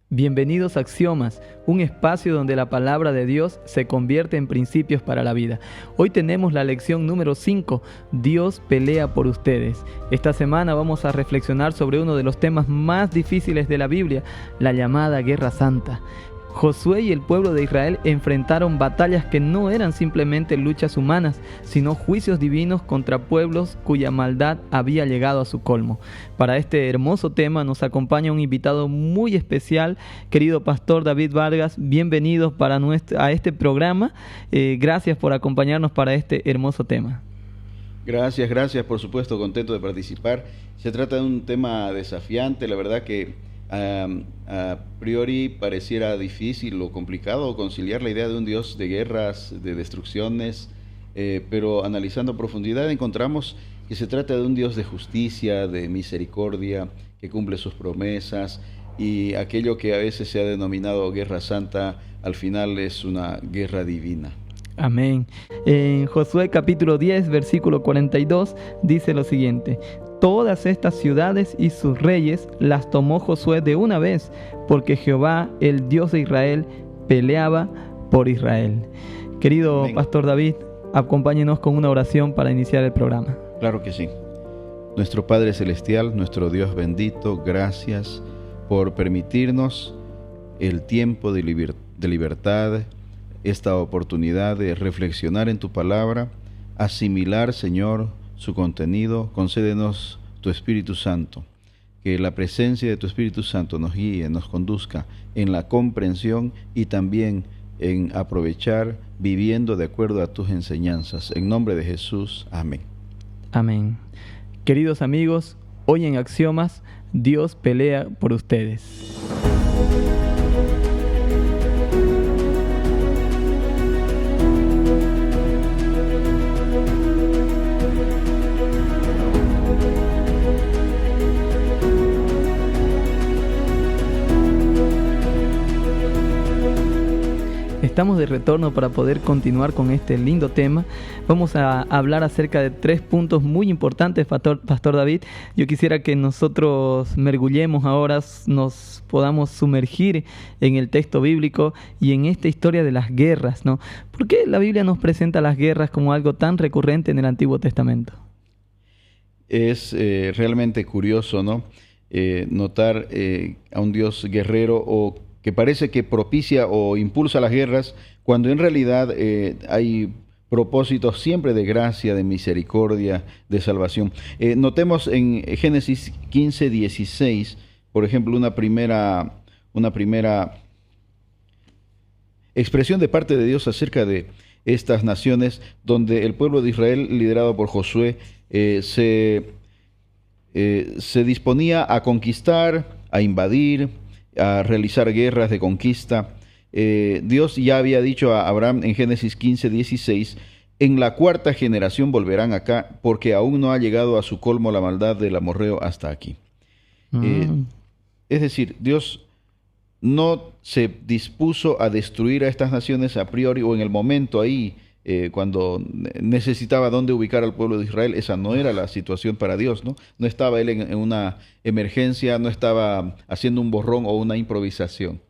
Bienvenidos a Axiomas, un espacio donde la palabra de Dios se convierte en principios para la vida. Hoy tenemos la lección número 5, Dios pelea por ustedes. Esta semana vamos a reflexionar sobre uno de los temas más difíciles de la Biblia, la llamada Guerra Santa. Josué y el pueblo de Israel enfrentaron batallas que no eran simplemente luchas humanas, sino juicios divinos contra pueblos cuya maldad había llegado a su colmo. Para este hermoso tema nos acompaña un invitado muy especial, querido Pastor David Vargas. Bienvenidos a este programa. Gracias por acompañarnos para este hermoso tema. Gracias, por supuesto, contento de participar. Se trata de un tema desafiante, la verdad que a priori pareciera difícil o complicado conciliar la idea de un Dios de guerras, de destrucciones, pero analizando a profundidad encontramos que se trata de un Dios de justicia, de misericordia, que cumple sus promesas, y aquello que a veces se ha denominado guerra santa, al final es una guerra divina. Amén. En Josué capítulo 10, versículo 42, dice lo siguiente: todas estas ciudades y sus reyes las tomó Josué de una vez, porque Jehová, el Dios de Israel, peleaba por Israel. Querido Amén. Pastor David, acompáñenos con una oración para iniciar el programa. Claro que sí. Nuestro Padre Celestial, nuestro Dios bendito, gracias por permitirnos el tiempo de libertad, esta oportunidad de reflexionar en tu palabra, asimilar, Señor, su contenido. Concédenos tu Espíritu Santo, que la presencia de tu Espíritu Santo nos guíe, nos conduzca en la comprensión y también en aprovechar viviendo de acuerdo a tus enseñanzas. En nombre de Jesús, amén. Amén. Queridos amigos, hoy en Axiomas, Dios pelea por ustedes. Estamos de retorno para poder continuar con este lindo tema. Vamos a hablar acerca de 3 puntos muy importantes, Pastor David. Yo quisiera que nosotros mergullemos ahora, nos podamos sumergir en el texto bíblico y en esta historia de las guerras, ¿no? ¿Por qué la Biblia nos presenta las guerras como algo tan recurrente en el Antiguo Testamento? Es realmente curioso, ¿no? Notar a un Dios guerrero o que parece que propicia o impulsa las guerras, cuando en realidad hay propósitos siempre de gracia, de misericordia, de salvación. Notemos en Génesis 15, 16, por ejemplo, una primera expresión de parte de Dios acerca de estas naciones, donde el pueblo de Israel, liderado por Josué, se disponía a conquistar, a invadir, a realizar guerras de conquista. Dios ya había dicho a Abraham en Génesis 15, 16, en la 4ª generación volverán acá, porque aún no ha llegado a su colmo la maldad del amorreo hasta aquí. Es decir, Dios no se dispuso a destruir a estas naciones a priori o en el momento ahí, cuando necesitaba dónde ubicar al pueblo de Israel. Esa no era la situación para Dios, ¿no? No estaba Él en una emergencia, no estaba haciendo un borrón o una improvisación.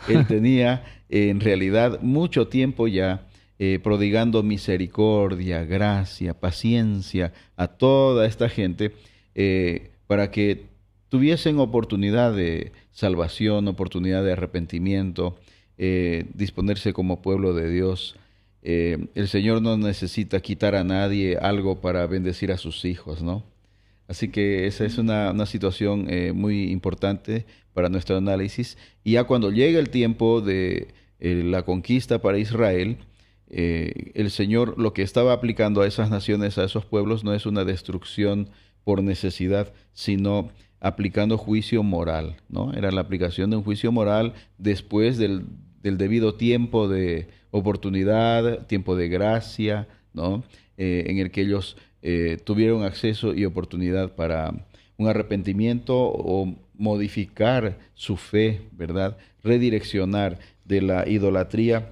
Él tenía en realidad mucho tiempo ya prodigando misericordia, gracia, paciencia a toda esta gente para que tuviesen oportunidad de salvación, oportunidad de arrepentimiento, disponerse como pueblo de Dios. El Señor no necesita quitar a nadie algo para bendecir a sus hijos, ¿no? Así que esa es una situación muy importante para nuestro análisis. Y ya cuando llega el tiempo de la conquista para Israel, el Señor lo que estaba aplicando a esas naciones, a esos pueblos, no es una destrucción por necesidad, sino aplicando juicio moral, ¿no? Era la aplicación de un juicio moral después del debido tiempo de oportunidad, tiempo de gracia, ¿no? En el que ellos tuvieron acceso y oportunidad para un arrepentimiento o modificar su fe, ¿verdad? Redireccionar de la idolatría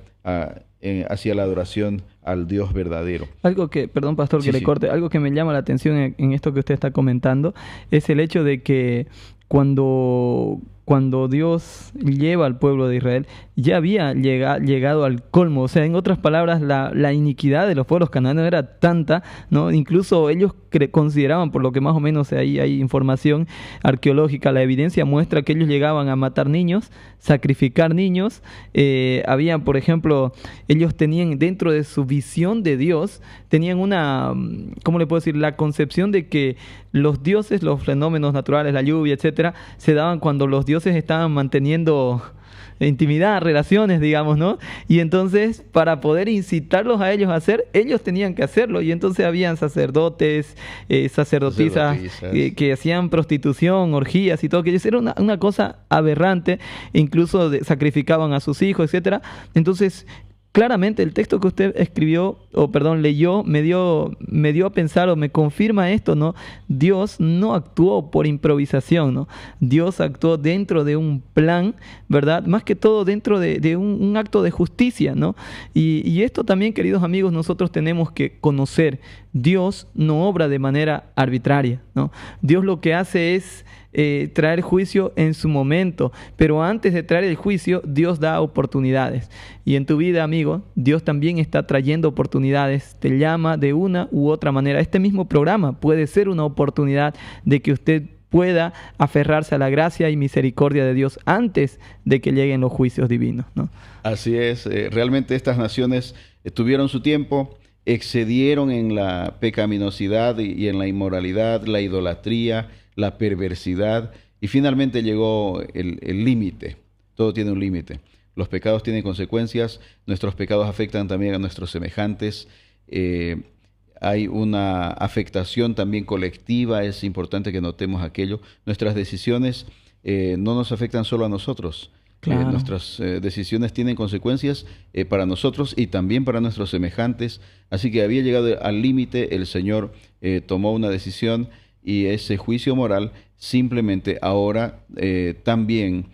hacia la adoración al Dios verdadero. Algo que, perdón pastor que le corte, algo que me llama la atención en esto que usted está comentando es el hecho de que cuando cuando Dios lleva al pueblo de Israel, ya había llegado al colmo. O sea, en otras palabras, la iniquidad de los pueblos cananeos era tanta, ¿no? Incluso ellos consideraban, por lo que más o menos hay información arqueológica, la evidencia muestra que ellos llegaban a matar niños, sacrificar niños. Habían, por ejemplo, ellos tenían dentro de su visión de Dios, tenían una, ¿cómo le puedo decir? La concepción de que los dioses, los fenómenos naturales, la lluvia, etcétera, se daban cuando los dioses estaban manteniendo intimidad, relaciones, digamos, ¿no? Y entonces, para poder incitarlos a ellos a hacer, ellos tenían que hacerlo. Y entonces habían sacerdotes, sacerdotisas que hacían prostitución, orgías y todo aquello. Era una cosa aberrante. Incluso sacrificaban a sus hijos, etcétera. Entonces, claramente el texto que usted escribió, leyó, me dio a pensar o me confirma esto, ¿no? Dios no actuó por improvisación, ¿no? Dios actuó dentro de un plan, ¿verdad? Más que todo dentro de un acto de justicia, ¿no? Y esto también, queridos amigos, nosotros tenemos que conocer. Dios no obra de manera arbitraria, ¿no? Dios lo que hace es traer juicio en su momento, pero antes de traer el juicio, Dios da oportunidades. Y en tu vida, amigo, Dios también está trayendo oportunidades, te llama de una u otra manera. Este mismo programa puede ser una oportunidad de que usted pueda aferrarse a la gracia y misericordia de Dios antes de que lleguen los juicios divinos, ¿no? Así es, realmente estas naciones tuvieron su tiempo, excedieron en la pecaminosidad y en la inmoralidad, la idolatría, la perversidad, y finalmente llegó el límite. Todo tiene un límite. Los pecados tienen consecuencias, nuestros pecados afectan también a nuestros semejantes. Hay una afectación también colectiva, es importante que notemos aquello. Nuestras decisiones no nos afectan solo a nosotros. Claro. Nuestras decisiones tienen consecuencias para nosotros y también para nuestros semejantes. Así que había llegado al límite, el Señor tomó una decisión y ese juicio moral simplemente ahora también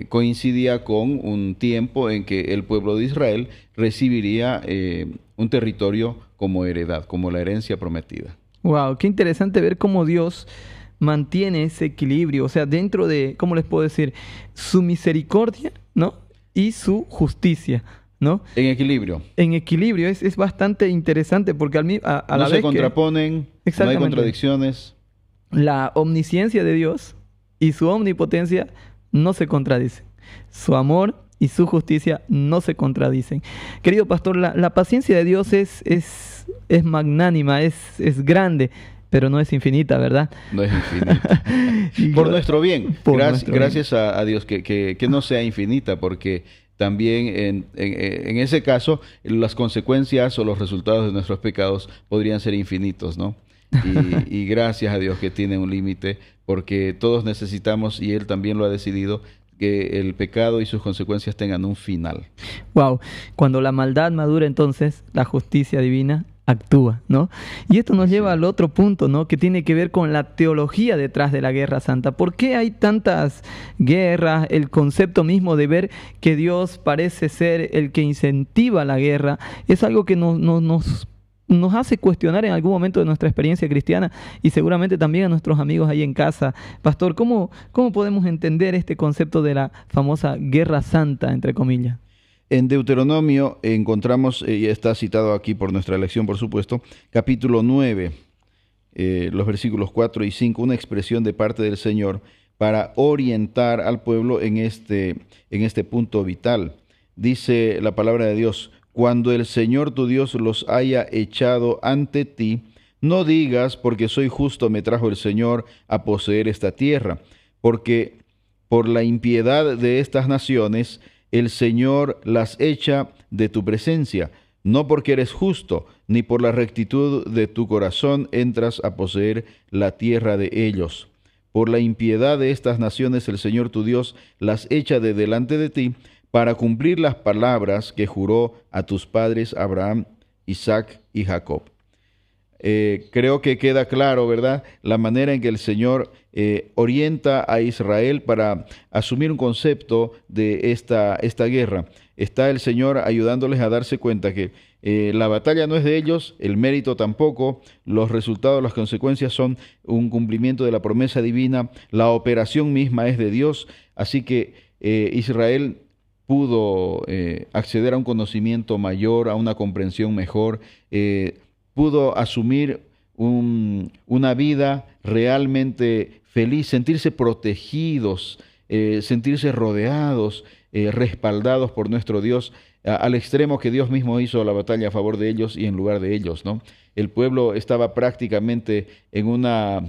coincidía con un tiempo en que el pueblo de Israel recibiría un territorio como heredad, como la herencia prometida. Wow, qué interesante ver cómo Dios mantiene ese equilibrio, o sea, dentro de, ¿cómo les puedo decir? Su misericordia, ¿no? Y su justicia, ¿no? En equilibrio. En equilibrio, es bastante interesante porque a la no vez se contraponen, no hay contradicciones. La omnisciencia de Dios y su omnipotencia no se contradicen. Su amor y su justicia no se contradicen. Querido pastor, la paciencia de Dios es magnánima, es grande, pero no es infinita, ¿verdad? No es infinita. Por nuestro bien. Gracias a Dios que no sea infinita, porque también en ese caso las consecuencias o los resultados de nuestros pecados podrían ser infinitos, ¿no? Y gracias a Dios que tiene un límite, porque todos necesitamos, y Él también lo ha decidido, que el pecado y sus consecuencias tengan un final. Wow, cuando la maldad madura, entonces la justicia divina actúa, ¿no? Y esto nos lleva al otro punto, ¿no? Que tiene que ver con la teología detrás de la Guerra Santa. ¿Por qué hay tantas guerras? El concepto mismo de ver que Dios parece ser el que incentiva la guerra es algo que nos hace cuestionar en algún momento de nuestra experiencia cristiana y seguramente también a nuestros amigos ahí en casa. Pastor, ¿cómo podemos entender este concepto de la famosa Guerra Santa, entre comillas? En Deuteronomio encontramos, y está citado aquí por nuestra lección, por supuesto, capítulo 9, los versículos 4 y 5, una expresión de parte del Señor para orientar al pueblo en este punto vital. Dice la palabra de Dios: cuando el Señor tu Dios los haya echado ante ti, no digas, porque soy justo me trajo el Señor a poseer esta tierra, porque por la impiedad de estas naciones el Señor las echa de tu presencia, no porque eres justo, ni por la rectitud de tu corazón entras a poseer la tierra de ellos. Por la impiedad de estas naciones el Señor tu Dios las echa de delante de ti, para cumplir las palabras que juró a tus padres Abraham, Isaac y Jacob. creo que queda claro, ¿verdad?, la manera en que el Señor orienta a Israel para asumir un concepto de esta guerra. Está el Señor ayudándoles a darse cuenta que la batalla no es de ellos, el mérito tampoco, los resultados, las consecuencias son un cumplimiento de la promesa divina, la operación misma es de Dios, así que Israel pudo acceder a un conocimiento mayor, a una comprensión mejor, pudo asumir una vida realmente feliz, sentirse protegidos, sentirse rodeados, respaldados por nuestro Dios, al extremo que Dios mismo hizo la batalla a favor de ellos y en lugar de ellos, ¿no? El pueblo estaba prácticamente en una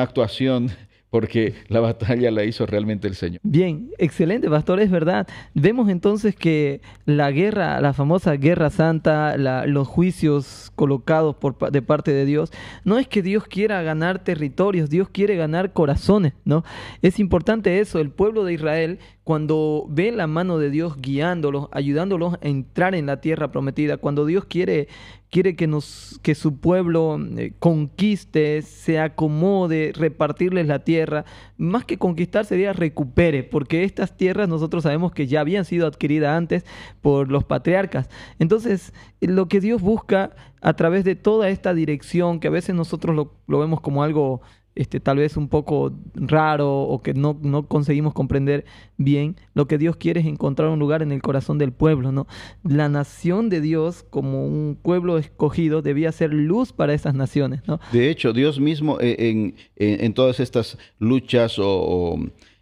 actuación porque la batalla la hizo realmente el Señor. Bien, excelente, pastor, es verdad. Vemos entonces que la guerra, la famosa guerra santa, los juicios colocados de parte de Dios, no es que Dios quiera ganar territorios, Dios quiere ganar corazones, ¿no? Es importante eso, el pueblo de Israel, cuando ve la mano de Dios guiándolos, ayudándolos a entrar en la tierra prometida, cuando Dios quiere que su pueblo conquiste, se acomode, repartirles la tierra, más que conquistar sería recupere, porque estas tierras nosotros sabemos que ya habían sido adquiridas antes por los patriarcas. Entonces, lo que Dios busca a través de toda esta dirección, que a veces nosotros lo vemos como algo tal vez un poco raro o que no conseguimos comprender bien, lo que Dios quiere es encontrar un lugar en el corazón del pueblo, ¿no? La nación de Dios, como un pueblo escogido, debía ser luz para esas naciones, ¿no? De hecho, Dios mismo en todas estas luchas o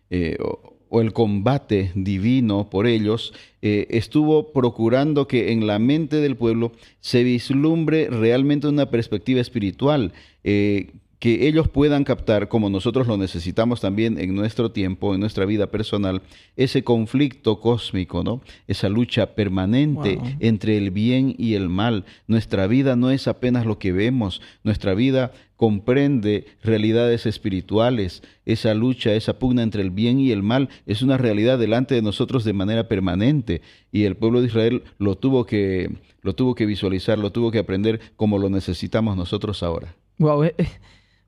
el combate divino por ellos, estuvo procurando que en la mente del pueblo se vislumbre realmente una perspectiva espiritual, que ellos puedan captar, como nosotros lo necesitamos también en nuestro tiempo, en nuestra vida personal, ese conflicto cósmico, ¿no? Esa lucha permanente entre el bien y el mal. Nuestra vida no es apenas lo que vemos, nuestra vida comprende realidades espirituales. Esa lucha, esa pugna entre el bien y el mal es una realidad delante de nosotros de manera permanente, y el pueblo de Israel lo tuvo que visualizar, lo tuvo que aprender como lo necesitamos nosotros ahora. Wow,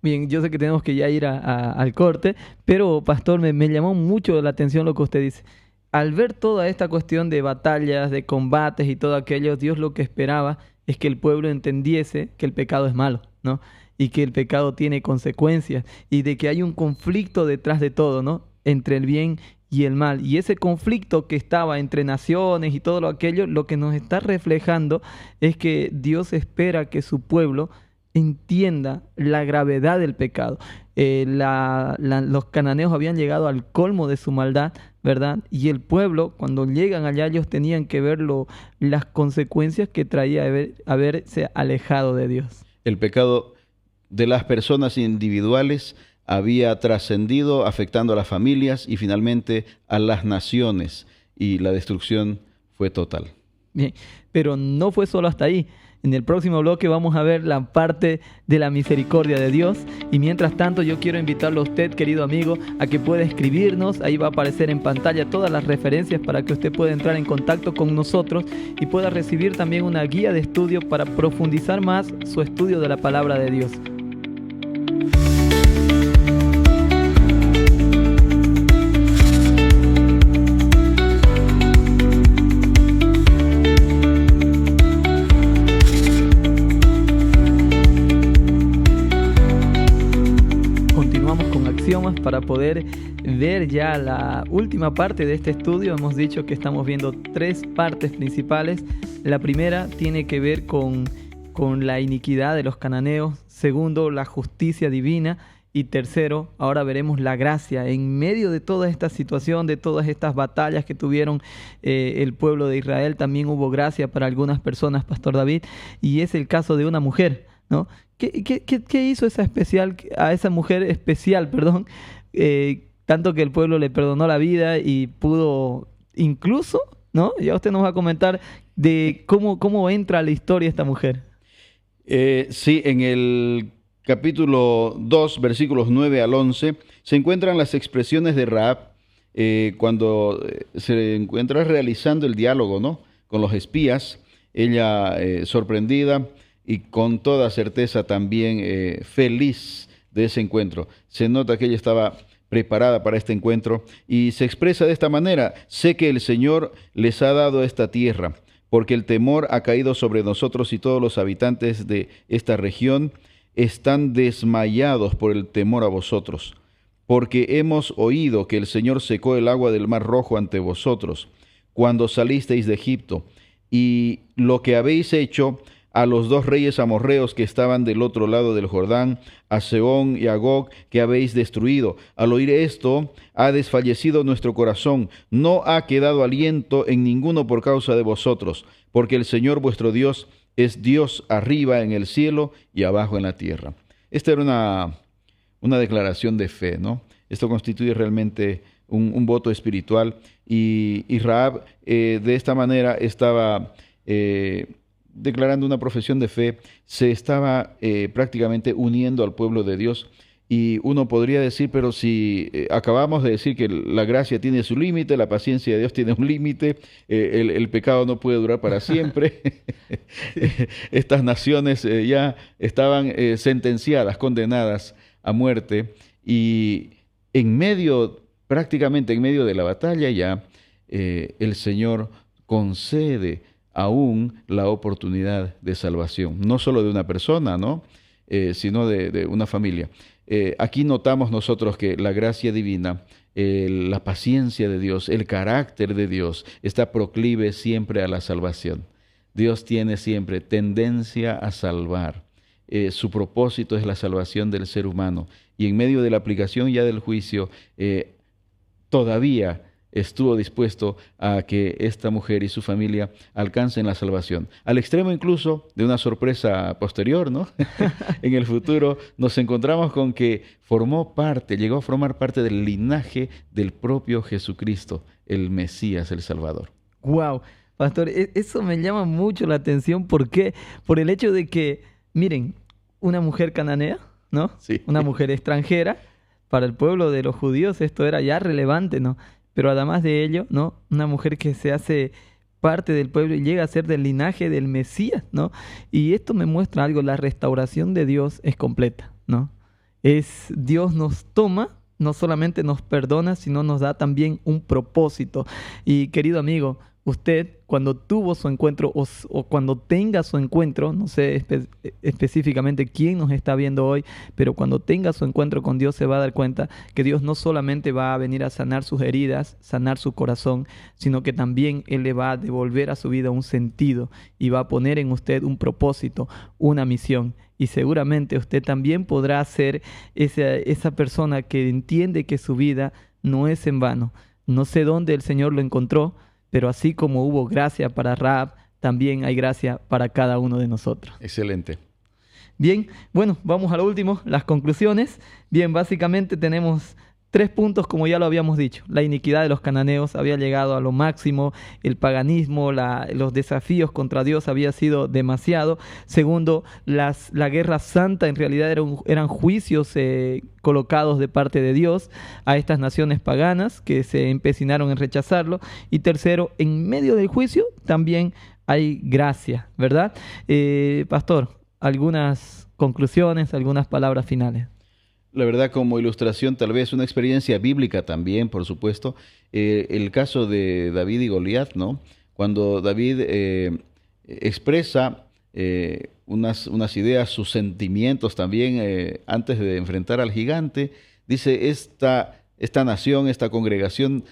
bien, yo sé que tenemos que ya ir al corte, pero pastor, me llamó mucho la atención lo que usted dice. Al ver toda esta cuestión de batallas, de combates y todo aquello, Dios lo que esperaba es que el pueblo entendiese que el pecado es malo, ¿no? Y que el pecado tiene consecuencias y de que hay un conflicto detrás de todo, ¿no? Entre el bien y el mal. Y ese conflicto que estaba entre naciones y todo aquello, lo que nos está reflejando es que Dios espera que su pueblo entienda la gravedad del pecado. Los cananeos habían llegado al colmo de su maldad, ¿verdad? Y el pueblo, cuando llegan allá, ellos tenían que ver las consecuencias que traía haberse alejado de Dios. El pecado de las personas individuales había trascendido, afectando a las familias y finalmente a las naciones, y la destrucción fue total. Bien, pero no fue solo hasta ahí. En el próximo bloque vamos a ver la parte de la misericordia de Dios, y mientras tanto yo quiero invitarlo a usted, querido amigo, a que pueda escribirnos. Ahí va a aparecer en pantalla todas las referencias para que usted pueda entrar en contacto con nosotros y pueda recibir también una guía de estudio para profundizar más su estudio de la palabra de Dios. Para poder ver ya la última parte de este estudio. Hemos dicho que estamos viendo 3 partes principales. La primera tiene que ver con la iniquidad de los cananeos. Segundo, la justicia divina. Y tercero, ahora veremos la gracia. En medio de toda esta situación, de todas estas batallas que tuvieron el pueblo de Israel, también hubo gracia para algunas personas, Pastor David. Y es el caso de una mujer, ¿no? ¿Qué hizo a esa mujer especial, tanto que el pueblo le perdonó la vida y pudo incluso, ¿no? Ya usted nos va a comentar de cómo entra a la historia esta mujer. Sí, en el capítulo 2, versículos 9 al 11, se encuentran las expresiones de Rahab cuando se encuentra realizando el diálogo, ¿no?, con los espías. Ella, sorprendida, y con toda certeza también feliz de ese encuentro. Se nota que ella estaba preparada para este encuentro y se expresa de esta manera: sé que el Señor les ha dado esta tierra, porque el temor ha caído sobre nosotros y todos los habitantes de esta región están desmayados por el temor a vosotros, porque hemos oído que el Señor secó el agua del Mar Rojo ante vosotros, cuando salisteis de Egipto, y lo que habéis hecho a los dos reyes amorreos que estaban del otro lado del Jordán, a Sehón y a Gog, que habéis destruido. Al oír esto, ha desfallecido nuestro corazón, no ha quedado aliento en ninguno por causa de vosotros, porque el Señor vuestro Dios es Dios arriba en el cielo y abajo en la tierra. Esta era una declaración de fe, ¿no? Esto constituye realmente un voto espiritual, y Rahab de esta manera estaba declarando una profesión de fe, se estaba prácticamente uniendo al pueblo de Dios. Y uno podría decir, pero si acabamos de decir que la gracia tiene su límite, la paciencia de Dios tiene un límite, el pecado no puede durar para siempre. Estas naciones ya estaban sentenciadas, condenadas a muerte, y prácticamente en medio de la batalla ya, el Señor concede aún la oportunidad de salvación, no solo de una persona, ¿no? Sino de una familia. Aquí notamos nosotros que la gracia divina, la paciencia de Dios, el carácter de Dios está proclive siempre a la salvación. Dios tiene siempre tendencia a salvar. Su propósito es la salvación del ser humano. Y en medio de la aplicación ya del juicio, todavía estuvo dispuesto a que esta mujer y su familia alcancen la salvación, al extremo incluso de una sorpresa posterior, ¿no? En el futuro nos encontramos con que llegó a formar parte del linaje del propio Jesucristo, el Mesías, el Salvador. Wow, pastor, eso me llama mucho la atención. ¿Por qué? Por el hecho de que, miren, una mujer cananea, ¿no? Sí. Una mujer extranjera, para el pueblo de los judíos esto era ya relevante, ¿no? Pero además de ello, ¿no? Una mujer que se hace parte del pueblo y llega a ser del linaje del Mesías, ¿no? Y esto me muestra algo: la restauración de Dios es completa, ¿no? Dios nos toma, no solamente nos perdona, sino nos da también un propósito. Y querido amigo, usted cuando tuvo su encuentro o cuando tenga su encuentro, no sé específicamente quién nos está viendo hoy, pero cuando tenga su encuentro con Dios se va a dar cuenta que Dios no solamente va a venir a sanar sus heridas, sanar su corazón, sino que también Él le va a devolver a su vida un sentido y va a poner en usted un propósito, una misión. Y seguramente usted también podrá ser esa persona que entiende que su vida no es en vano. No sé dónde el Señor lo encontró, pero así como hubo gracia para Rahab, también hay gracia para cada uno de nosotros. Excelente. Bien, bueno, vamos a lo último, las conclusiones. Bien, básicamente tenemos 3 puntos, como ya lo habíamos dicho. La iniquidad de los cananeos había llegado a lo máximo, el paganismo, los desafíos contra Dios había sido demasiado. Segundo, la guerra santa en realidad eran juicios colocados de parte de Dios a estas naciones paganas que se empecinaron en rechazarlo. Y tercero, en medio del juicio también hay gracia, ¿verdad? Pastor, algunas conclusiones, algunas palabras finales. La verdad, como ilustración, tal vez una experiencia bíblica también, por supuesto, el caso de David y Goliat, ¿no? Cuando David expresa unas ideas, sus sentimientos también, antes de enfrentar al gigante, dice: esta nación, esta congregación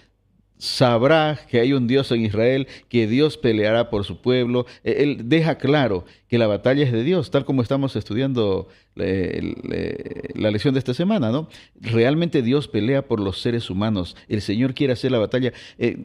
sabrá que hay un Dios en Israel, que Dios peleará por su pueblo. Él deja claro que la batalla es de Dios, tal como estamos estudiando la lección de esta semana, ¿no? Realmente Dios pelea por los seres humanos. El Señor quiere hacer la batalla.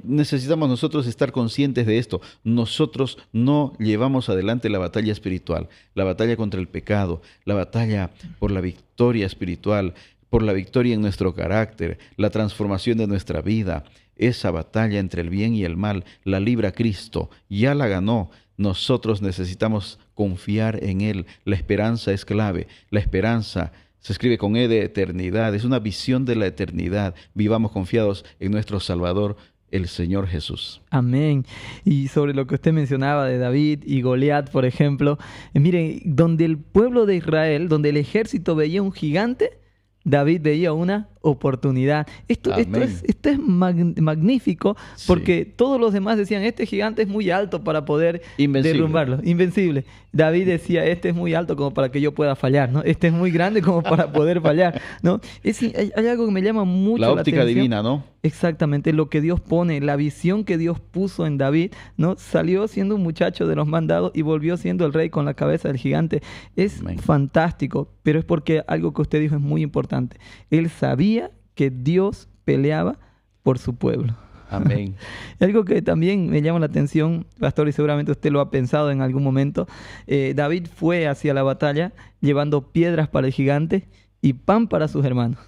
Necesitamos nosotros estar conscientes de esto. Nosotros no llevamos adelante la batalla espiritual, la batalla contra el pecado, la batalla por la victoria espiritual, por la victoria en nuestro carácter, la transformación de nuestra vida. Esa batalla entre el bien y el mal la libra Cristo, ya la ganó. Nosotros necesitamos confiar en Él. La esperanza es clave. La esperanza se escribe con E de eternidad. Es una visión de la eternidad. Vivamos confiados en nuestro Salvador, el Señor Jesús. Amén. Y sobre lo que usted mencionaba de David y Goliat, por ejemplo, miren, donde el pueblo de Israel, donde el ejército veía un gigante, David veía una oportunidad. Esto es magnífico, porque todos los demás decían, este gigante es muy alto para poder derrumbarlo. Invencible. David decía, este es muy alto como para que yo pueda fallar, ¿no? Este es muy grande como para poder fallar, ¿no? Hay algo que me llama mucho la atención. La óptica divina, ¿no? Exactamente, lo que Dios pone, la visión que Dios puso en David, ¿no? Salió siendo un muchacho de los mandados y volvió siendo el rey con la cabeza del gigante. Es fantástico, pero es porque algo que usted dijo es muy importante. Él sabía que Dios peleaba por su pueblo. Amén. Algo que también me llama la atención, pastor, y seguramente usted lo ha pensado en algún momento, David fue hacia la batalla llevando piedras para el gigante y pan para sus hermanos.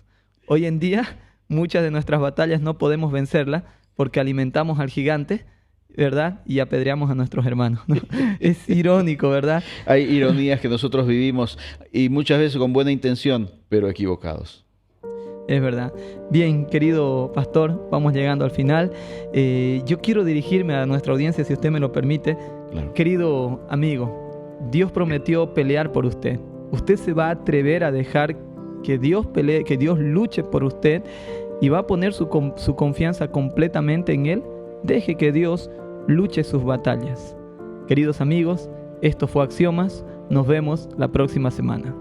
Hoy en día, muchas de nuestras batallas no podemos vencerlas porque alimentamos al gigante, ¿verdad? Y apedreamos a nuestros hermanos, ¿no? Es irónico, ¿verdad? Hay ironías que nosotros vivimos y muchas veces con buena intención, pero equivocados. Es verdad. Bien, querido pastor, vamos llegando al final. Yo quiero dirigirme a nuestra audiencia, si usted me lo permite. Claro. Querido amigo, Dios prometió pelear por usted. ¿Usted se va a atrever a dejar que Dios pelee, que Dios luche por usted y va a poner su confianza completamente en Él? Deje que Dios luche sus batallas. Queridos amigos, esto fue Axiomas. Nos vemos la próxima semana.